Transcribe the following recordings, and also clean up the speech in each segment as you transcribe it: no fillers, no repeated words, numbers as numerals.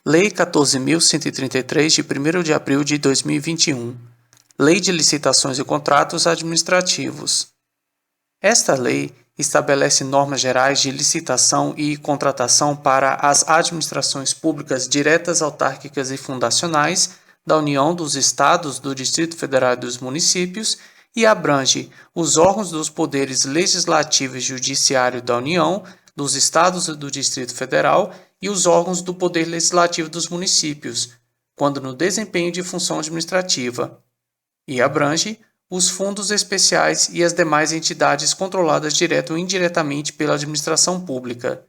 Lei 14.133, de 1º de abril de 2021. Lei de Licitações e Contratos Administrativos. Esta lei estabelece normas gerais de licitação e contratação para as administrações públicas diretas, autárquicas e fundacionais da União, dos Estados, do Distrito Federal e dos municípios e abrange os órgãos dos poderes legislativo e judiciário da União, dos Estados e do Distrito Federal e os órgãos do poder legislativo dos municípios, quando no desempenho de função administrativa, e abrange os fundos especiais e as demais entidades controladas direto ou indiretamente pela administração pública.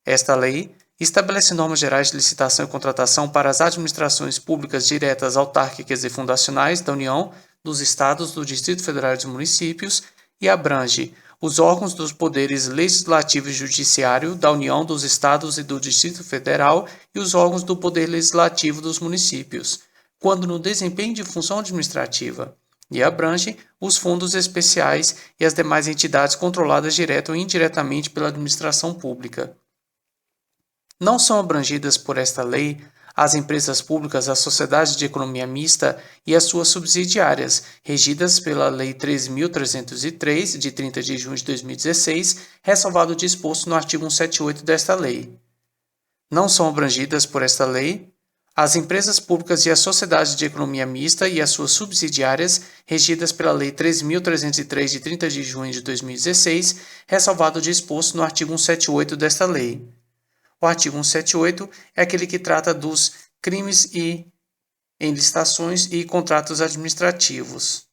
Esta lei estabelece normas gerais de licitação e contratação para as administrações públicas diretas, autárquicas e fundacionais da União, dos Estados, do Distrito Federal e dos municípios e abrange os órgãos dos poderes legislativo e judiciário da União, dos Estados e do Distrito Federal e os órgãos do poder legislativo dos municípios, quando no desempenho de função administrativa, e abrange os fundos especiais e as demais entidades controladas direta ou indiretamente pela administração pública. Não são abrangidas por esta lei as empresas públicas, as sociedades de economia mista e as suas subsidiárias, regidas pela Lei 13.303, de 30 de junho de 2016, ressalvado o disposto no artigo 178 desta lei. Não são abrangidas por esta lei as empresas públicas e as sociedades de economia mista e as suas subsidiárias, regidas pela Lei 13.303, de 30 de junho de 2016, ressalvado o disposto no artigo 178 desta lei. O artigo 178 é aquele que trata dos crimes em licitações e contratos administrativos.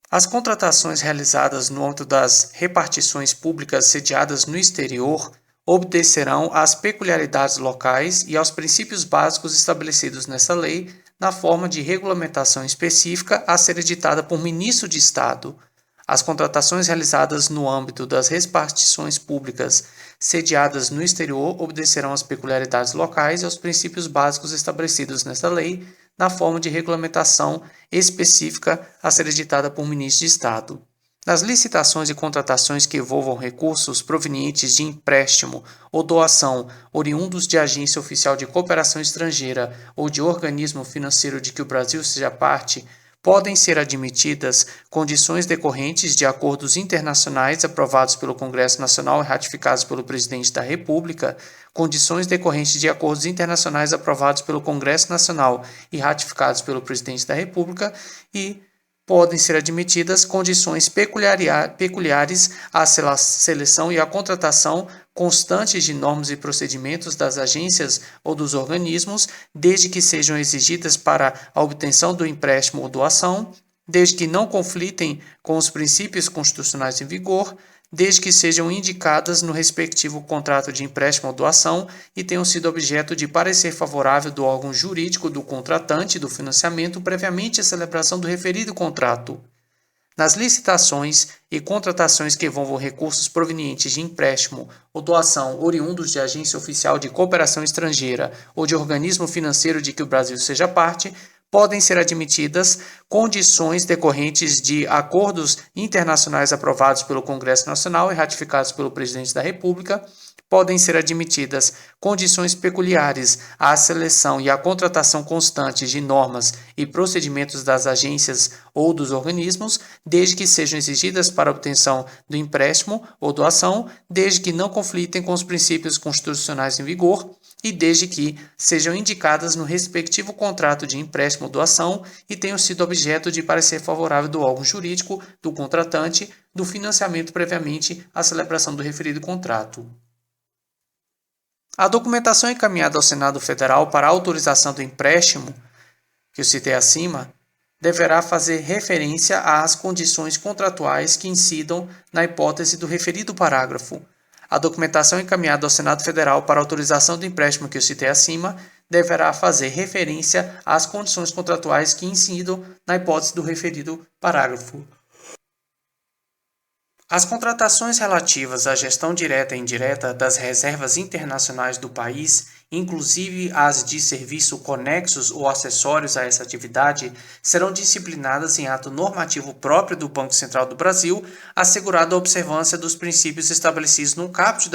As contratações realizadas no âmbito das repartições públicas sediadas no exterior obedecerão às peculiaridades locais e aos princípios básicos estabelecidos nessa lei, na forma de regulamentação específica a ser editada por ministro de Estado. As contratações realizadas no âmbito das repartições públicas sediadas no exterior obedecerão às peculiaridades locais e aos princípios básicos estabelecidos nesta lei, na forma de regulamentação específica a ser editada por ministro de Estado. Nas licitações e contratações que envolvam recursos provenientes de empréstimo ou doação oriundos de agência oficial de cooperação estrangeira ou de organismo financeiro de que o Brasil seja parte, podem ser admitidas condições decorrentes de acordos internacionais aprovados pelo Congresso Nacional e ratificados pelo Presidente da República, condições decorrentes de acordos internacionais aprovados pelo Congresso Nacional e ratificados pelo Presidente da República e podem ser admitidas condições peculiares à seleção e à contratação constantes de normas e procedimentos das agências ou dos organismos, desde que sejam exigidas para a obtenção do empréstimo ou doação, desde que não conflitem com os princípios constitucionais em vigor, desde que sejam indicadas no respectivo contrato de empréstimo ou doação e tenham sido objeto de parecer favorável do órgão jurídico do contratante do financiamento previamente à celebração do referido contrato. Nas licitações e contratações que envolvam recursos provenientes de empréstimo ou doação oriundos de agência oficial de cooperação estrangeira ou de organismo financeiro de que o Brasil seja parte, podem ser admitidas condições decorrentes de acordos internacionais aprovados pelo Congresso Nacional e ratificados pelo Presidente da República, podem ser admitidas condições peculiares à seleção e à contratação constante de normas e procedimentos das agências ou dos organismos, desde que sejam exigidas para a obtenção do empréstimo ou doação, desde que não conflitem com os princípios constitucionais em vigor e desde que sejam indicadas no respectivo contrato de empréstimo ou doação e tenham sido objeto de parecer favorável do órgão jurídico do contratante do financiamento previamente à celebração do referido contrato. A documentação encaminhada ao Senado Federal para a autorização do empréstimo, que eu citei acima, deverá fazer referência às condições contratuais que incidam na hipótese do referido parágrafo. A documentação encaminhada ao Senado Federal para a autorização do empréstimo que eu citei acima deverá fazer referência às condições contratuais que incidam na hipótese do referido parágrafo. As contratações relativas à gestão direta e indireta das reservas internacionais do país, inclusive as de serviço conexos ou acessórios a essa atividade, serão disciplinadas em ato normativo próprio do Banco Central do Brasil, assegurada a observância dos princípios estabelecidos no caput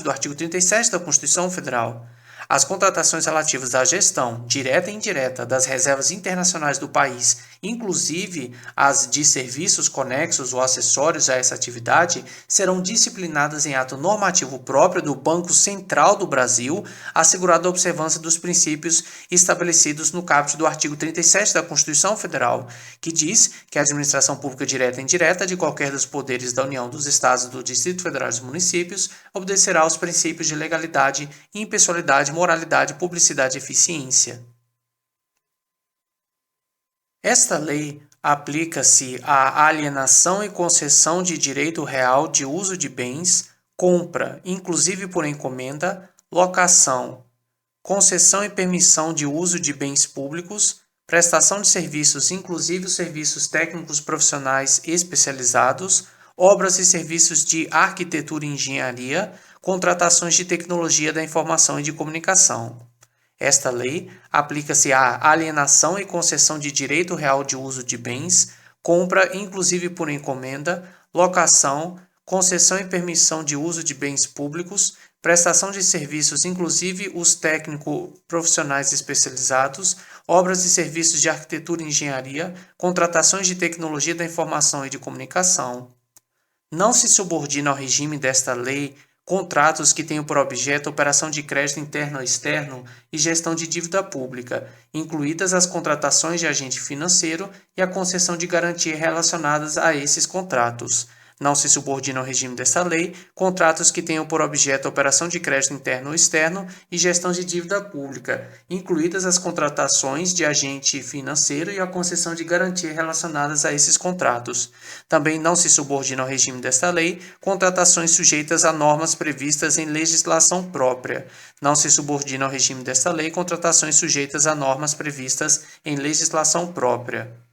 do artigo 37 da Constituição Federal. As contratações relativas à gestão, direta e indireta, das reservas internacionais do país, inclusive as de serviços conexos ou acessórios a essa atividade, serão disciplinadas em ato normativo próprio do Banco Central do Brasil, assegurada a observância dos princípios estabelecidos no caput do artigo 37 da Constituição Federal, que diz que a administração pública direta e indireta de qualquer dos poderes da União, dos Estados, do Distrito Federal e dos municípios obedecerá aos princípios de legalidade, impessoalidade, moralidade, publicidade e eficiência. Esta lei aplica-se à alienação e concessão de direito real de uso de bens, compra, inclusive por encomenda, locação, concessão e permissão de uso de bens públicos, prestação de serviços, inclusive os serviços técnicos profissionais especializados, obras e serviços de arquitetura e engenharia, contratações de tecnologia da informação e de comunicação. Esta lei aplica-se à alienação e concessão de direito real de uso de bens, compra, inclusive por encomenda, locação, concessão e permissão de uso de bens públicos, prestação de serviços, inclusive os técnico-profissionais especializados, obras e serviços de arquitetura e engenharia, contratações de tecnologia da informação e de comunicação. Não se subordina ao regime desta lei contratos que tenham por objeto operação de crédito interno ou externo e gestão de dívida pública, incluídas as contratações de agente financeiro e a concessão de garantia relacionadas a esses contratos. Não se subordina ao regime desta lei contratos que tenham por objeto operação de crédito interno ou externo e gestão de dívida pública, incluídas as contratações de agente financeiro e a concessão de garantia relacionadas a esses contratos. Também não se subordina ao regime desta lei contratações sujeitas a normas previstas em legislação própria. Não se subordina ao regime desta lei contratações sujeitas a normas previstas em legislação própria.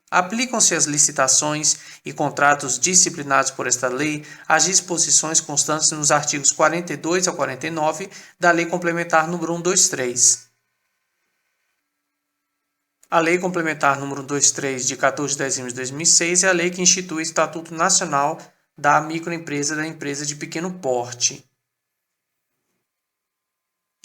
Aplicam-se às licitações e contratos disciplinados por esta lei as disposições constantes nos artigos 42 a 49 da Lei Complementar nº 123. A Lei Complementar nº 123, de 14 de dezembro de 2006, é a lei que institui o Estatuto Nacional da Microempresa e da Empresa de Pequeno Porte.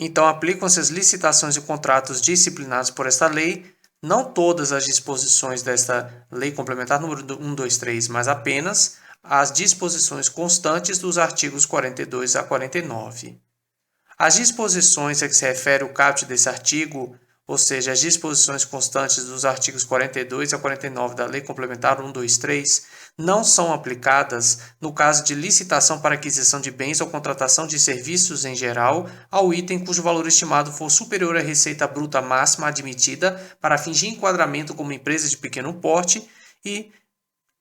Então, aplicam-se as licitações e contratos disciplinados por esta lei, não todas as disposições desta Lei Complementar número 123, mas apenas as disposições constantes dos artigos 42 a 49. As disposições a que se refere o caput desse artigo, ou seja, as disposições constantes dos artigos 42 a 49 da Lei Complementar 123, não são aplicadas no caso de licitação para aquisição de bens ou contratação de serviços em geral ao item cujo valor estimado for superior à receita bruta máxima admitida para fins de enquadramento como empresa de pequeno porte, e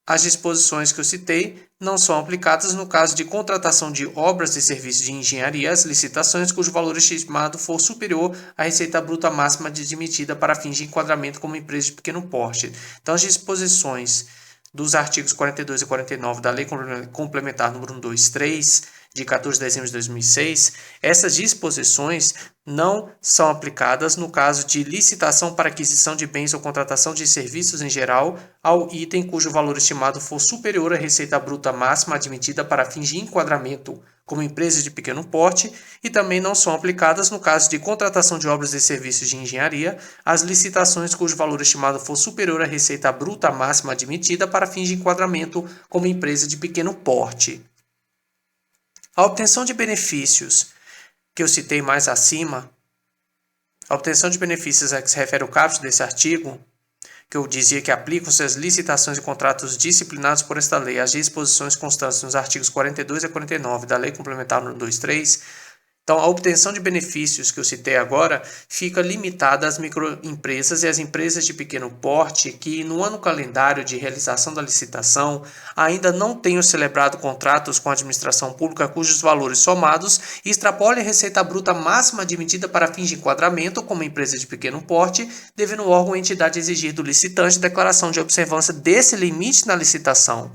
as disposições que eu citei não são aplicadas no caso de contratação de obras e serviços de engenharia às licitações cujo valor estimado for superior à receita bruta máxima admitida para fins de enquadramento como empresa de pequeno porte. Então, as disposições dos artigos 42 e 49 da Lei Complementar número 123, de 14 de dezembro de 2006, essas disposições não são aplicadas no caso de licitação para aquisição de bens ou contratação de serviços em geral ao item cujo valor estimado for superior à receita bruta máxima admitida para fins de enquadramento como empresa de pequeno porte, e também não são aplicadas no caso de contratação de obras e serviços de engenharia às licitações cujo valor estimado for superior à receita bruta máxima admitida para fins de enquadramento como empresa de pequeno porte. A obtenção de benefícios que eu citei mais acima, a obtenção de benefícios a que se refere o caput desse artigo, que eu dizia que aplicam-se as licitações e contratos disciplinados por esta lei, as disposições constantes nos artigos 42 a 49 da Lei Complementar número 123. Então, a obtenção de benefícios que eu citei agora fica limitada às microempresas e às empresas de pequeno porte que, no ano calendário de realização da licitação, ainda não tenham celebrado contratos com a administração pública cujos valores somados extrapolem a receita bruta máxima admitida para fins de enquadramento como empresa de pequeno porte, devendo o órgão ou entidade exigir do licitante declaração de observância desse limite na licitação.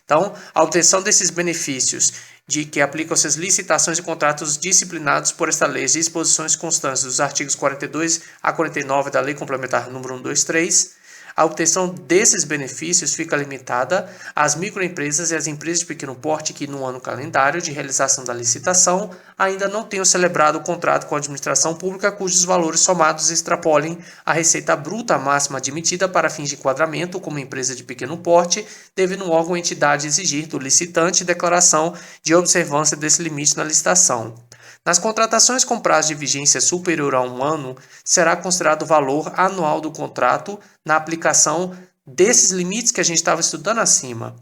Então, a obtenção desses benefícios de que aplicam-se as licitações e contratos disciplinados por esta lei, as disposições constantes dos artigos 42 a 49 da Lei Complementar número 123, a obtenção desses benefícios fica limitada às microempresas e às empresas de pequeno porte que, no ano calendário de realização da licitação, ainda não tenham celebrado o contrato com a administração pública cujos valores somados extrapolem a receita bruta máxima admitida para fins de enquadramento como empresa de pequeno porte, devendo o órgão ou entidade exigir do licitante declaração de observância desse limite na licitação. Nas contratações com prazo de vigência superior a 1 ano, será considerado o valor anual do contrato na aplicação desses limites que a gente estava estudando acima.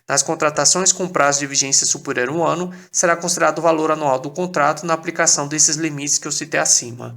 Nas contratações com prazo de vigência superior a 1 ano, será considerado o valor anual do contrato na aplicação desses limites que eu citei acima.